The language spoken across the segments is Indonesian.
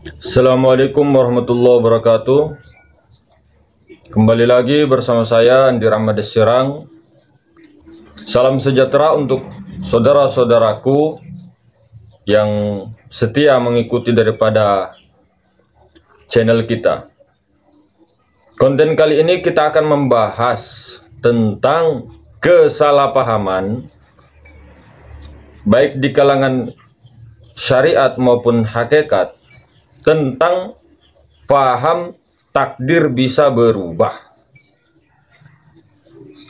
Assalamualaikum warahmatullahi wabarakatuh. Kembali lagi bersama saya Andi Rahmat Desirang. Salam sejahtera untuk saudara-saudaraku yang setia mengikuti daripada channel kita. Konten kali ini kita akan membahas tentang kesalahpahaman baik di kalangan syariat maupun hakikat tentang faham takdir bisa berubah.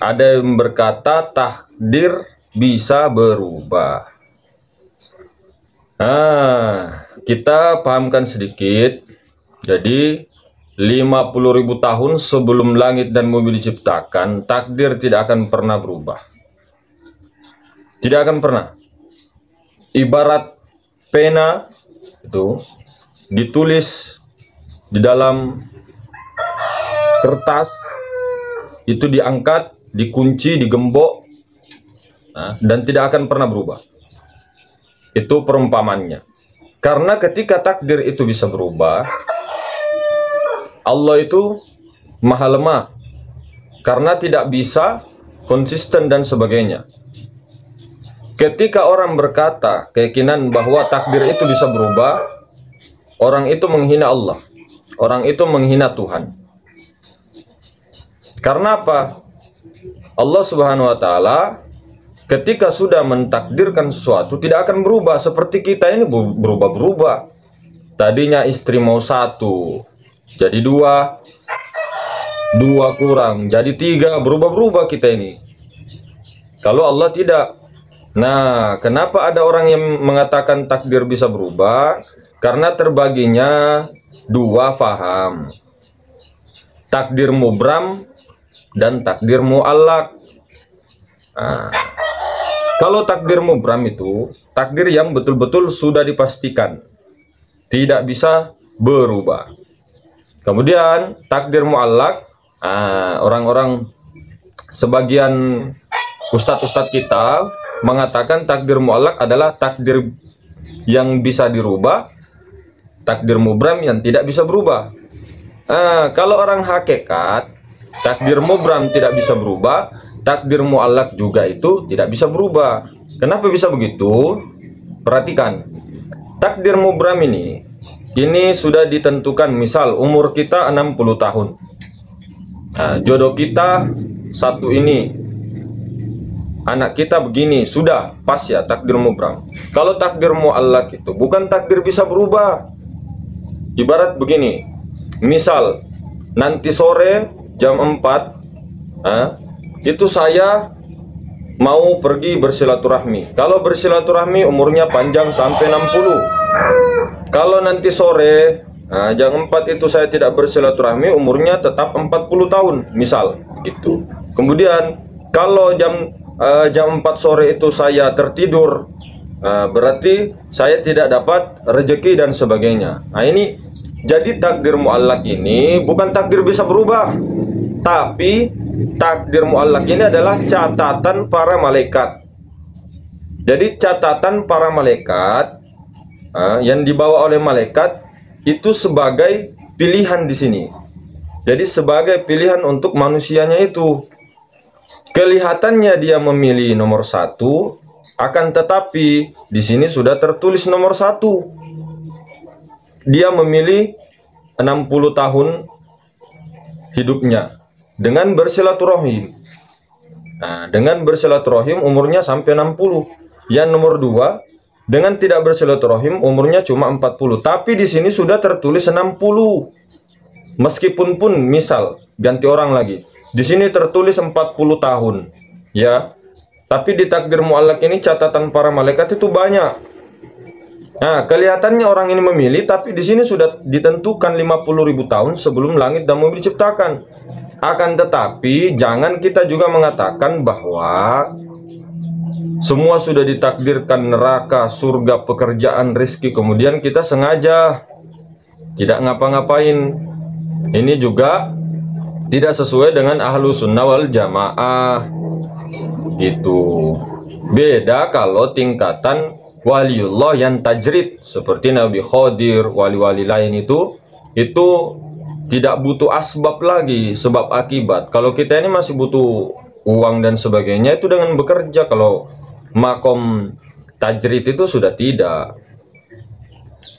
Ada yang berkata takdir bisa berubah. Kita pahamkan sedikit. Jadi 50.000 tahun sebelum langit dan bumi diciptakan, takdir tidak akan pernah berubah. Tidak akan pernah. Ibarat pena itu ditulis di dalam kertas, itu diangkat, dikunci, digembok, dan tidak akan pernah berubah. Itu perumpamannya. Karena ketika takdir itu bisa berubah, Allah itu maha lemah, karena tidak bisa konsisten dan sebagainya. Ketika orang berkata keyakinan bahwa takdir itu bisa berubah, orang itu menghina Allah. Orang itu menghina Tuhan. Karena apa? Allah Subhanahu wa Ta'ala ketika sudah mentakdirkan sesuatu tidak akan berubah. Seperti kita ini berubah-berubah. Tadinya istri mau 1 jadi 2, 2 kurang jadi 3, berubah-berubah kita ini. Kalau Allah tidak. Nah, kenapa ada orang yang mengatakan takdir bisa berubah? Karena terbaginya 2 faham. Takdir mubram dan takdir mu'allak. Kalau takdir mubram itu takdir yang betul-betul sudah dipastikan, tidak bisa berubah. Kemudian takdir mu'allak, orang-orang sebagian ustadz-ustadz kita mengatakan takdir mu'allak adalah takdir yang bisa dirubah, takdir mubram yang tidak bisa berubah. Kalau orang hakikat, takdir mubram tidak bisa berubah, takdir mu'allak juga itu tidak bisa berubah. Kenapa bisa begitu? Perhatikan, takdir mubram ini sudah ditentukan. Misal umur kita 60 tahun, jodoh kita satu ini, anak kita begini, sudah pas ya takdir mubram. Kalau takdir mu'allak itu bukan takdir bisa berubah. Ibarat begini, misal nanti sore jam 4 itu saya mau pergi bersilaturahmi. Kalau bersilaturahmi umurnya panjang sampai 60. Kalau nanti sore jam 4 itu saya tidak bersilaturahmi, umurnya tetap 40 tahun misal gitu. Kemudian kalau jam 4 sore itu saya tertidur, berarti saya tidak dapat rezeki dan sebagainya. Ini jadi takdir mu'allak ini bukan takdir bisa berubah, tapi takdir mu'allak ini adalah catatan para malaikat. Jadi catatan para malaikat yang dibawa oleh malaikat itu sebagai pilihan di sini. Jadi sebagai pilihan untuk manusianya itu. Kelihatannya dia memilih nomor 1, akan tetapi di sini sudah tertulis nomor 1. Dia memilih 60 tahun hidupnya dengan bersilaturahim. Dengan bersilaturahim umurnya sampai 60. Yang nomor 2 dengan tidak bersilaturahim umurnya cuma 40. Tapi di sini sudah tertulis 60. Meskipun pun misal ganti orang lagi, di sini tertulis 40 tahun, ya. Tapi di takdir mu'allak ini catatan para malaikat itu banyak. Kelihatannya orang ini memilih, tapi di sini sudah ditentukan 50.000 tahun sebelum langit dan bumi diciptakan. Akan tetapi jangan kita juga mengatakan bahwa semua sudah ditakdirkan, neraka, surga, pekerjaan, rezeki, kemudian kita sengaja tidak ngapa-ngapain. Ini juga tidak sesuai dengan ahlu sunnah wal jamaah gitu. Beda kalau tingkatan waliullah yang tajrid seperti Nabi Khadir, wali-wali lain itu tidak butuh asbab lagi, sebab akibat. Kalau kita ini masih butuh uang dan sebagainya, itu dengan bekerja. Kalau makom tajrid itu sudah tidak.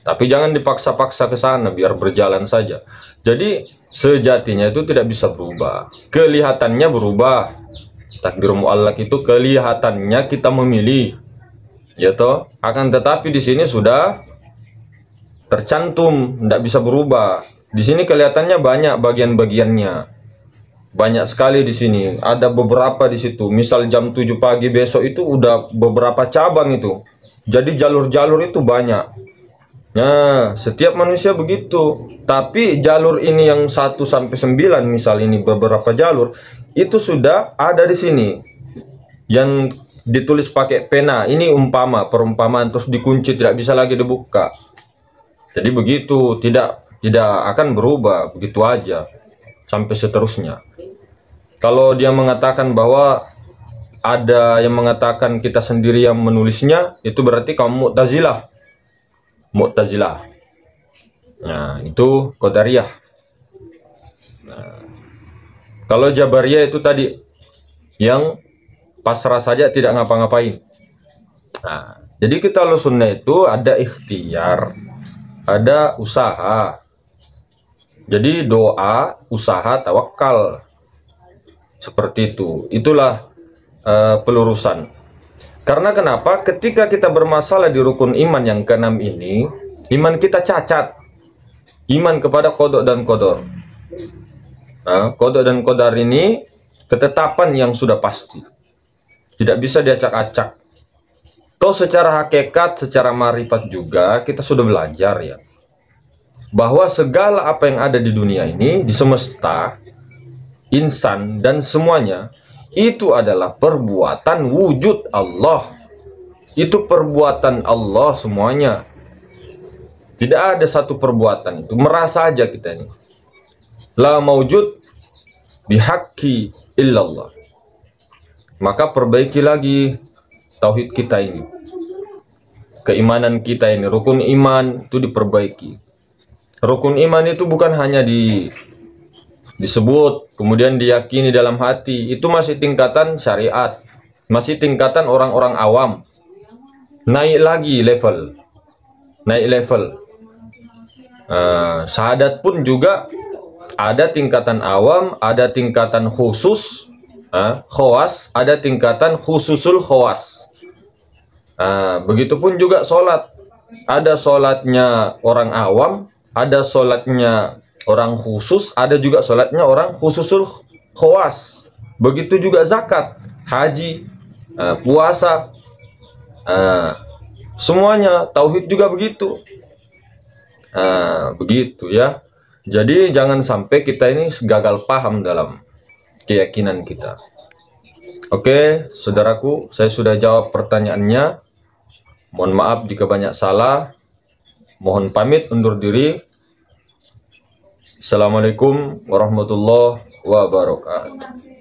Tapi jangan dipaksa-paksa ke sana, biar berjalan saja. Jadi sejatinya itu tidak bisa berubah. Kelihatannya berubah. Takdir muallak itu kelihatannya kita memilih, ya toh. Akan tetapi di sini sudah tercantum, tidak bisa berubah. Di sini kelihatannya banyak bagian-bagiannya. Banyak sekali di sini. Ada beberapa di situ. Misal jam 7 pagi besok itu udah beberapa cabang itu. Jadi jalur-jalur itu banyak. Nah, setiap manusia begitu. Tapi jalur ini yang 1 sampai 9 misal ini beberapa jalur itu sudah ada di sini. Yang ditulis pakai pena. Ini umpama, perumpamaan, terus dikunci, tidak bisa lagi dibuka. Jadi begitu, tidak akan berubah begitu aja sampai seterusnya. Kalau dia mengatakan bahwa ada yang mengatakan kita sendiri yang menulisnya, itu berarti kamu Mu'tazilah. Nah, itu Qadariyah. Nah, kalau Jabariyah itu tadi yang pasrah saja tidak ngapa-ngapain. Nah, jadi kita Ahlussunnah itu ada ikhtiar, ada usaha. Jadi doa, usaha, tawakal. Seperti itu. Itulah pelurusan. Karena kenapa? Ketika kita bermasalah di rukun iman yang ke-6 ini, iman kita cacat. Iman kepada qada dan qadar. Nah, qada dan qadar ini ketetapan yang sudah pasti. Tidak bisa diacak-acak. Toh secara hakikat, secara marifat juga kita sudah belajar ya. Bahwa segala apa yang ada di dunia ini, di semesta, insan dan semuanya, itu adalah perbuatan wujud Allah. Itu perbuatan Allah semuanya. Tidak ada satu perbuatan itu. Merasa aja kita ini. La maujud bihaqqi illallah. Maka perbaiki lagi tauhid kita ini. Keimanan kita ini. Rukun iman itu diperbaiki. Rukun iman itu bukan hanya disebut, kemudian diyakini dalam hati. Itu masih tingkatan syariat, masih tingkatan orang-orang awam. Naik lagi level, naik level. Syahadat pun juga ada tingkatan awam, ada tingkatan khusus, khawas, ada tingkatan khususul khawas. Begitupun juga sholat. Ada sholatnya orang awam, ada sholatnya orang khusus, ada juga sholatnya orang khususul khawas. Begitu juga zakat, haji, puasa, semuanya. Tauhid juga begitu. Begitu ya. Jadi jangan sampai kita ini gagal paham dalam keyakinan kita. Oke, saudaraku, saya sudah jawab pertanyaannya. Mohon maaf jika banyak salah. Mohon pamit undur diri. Assalamualaikum warahmatullahi wabarakatuh.